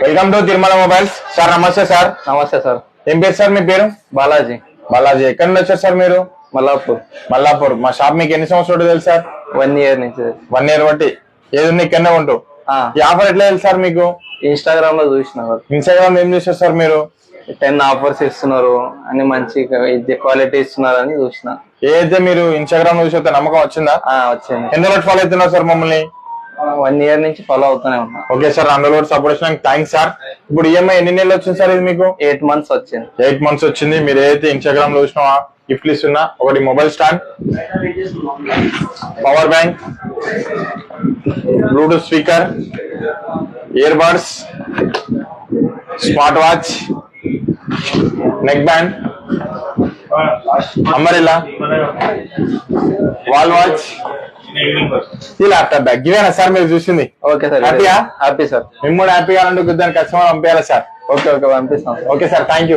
Welcome to Tirumala mobiles. Sir నమస్తే sir. నమస్తే sir. ఏం పేరు సార్ మీ పేరు? బాలాజీ. బాలాజీ. ఎక్కడి నుంచి వచ్చారు సార్ మీరు? మల్లాపూర్. మా షాప్ మీకు ఎన్ని సంవత్సరాలు తెలుసు సార్? 1 year నుంచి. 1 year బట్టి ఏది ఇక్కడనే ఉంటూ ఈ ఆఫర్ ఎట్లా తెలుసు సార్ మీకు? ఇన్స్టాగ్రామ్ లో చూసిన. ఇన్స్టాగ్రామ్ ఏం చూసారు సార్ మీరు? 10 offers ఇస్తున్నారు అని, మంచి క్వాలిటీ ఇస్తున్నారు అని చూసిన. ఏదైతే మీరు ఇన్స్టాగ్రామ్ లో చూసే నమ్మకం వచ్చిందా? వచ్చింది. ఎన్ని రోజులు ఫాలో అవుతున్నారు సార్ మమ్మల్ని? 1 year నుంచి ఫాలో అవుతూనే ఉన్నా. ఓకే సార్, 100 రోజులు సపోర్ట్ వచ్చిన థ్యాంక్స్ సార్. ఇప్పుడు ఈఎంఐ ఎన్ని నెలలు వచ్చింది సార్? ఇది మీకు 8 months వచ్చింది. 8 months వచ్చింది. మీరు ఏదైతే ఇన్స్టాగ్రామ్ లో చూసినా గిఫ్ట్లు ఇస్తున్నా, ఒకటి mobile stand, power bank, Bluetooth speaker, ear buds, smart watch, neck band, umbrella, wall watch, ఈ ల్యాప్టాప్ బ్యాగ్. ఇవేనా సార్ మీరు చూసింది? Okay sir. హ్యాపీయా? Happy sir. మేము కూడా హ్యాపీగా ఉంటే దాన్ని కస్టమర్ పంపించాలి సార్. ఓకే పంపిస్తాం. Okay sir, thank you.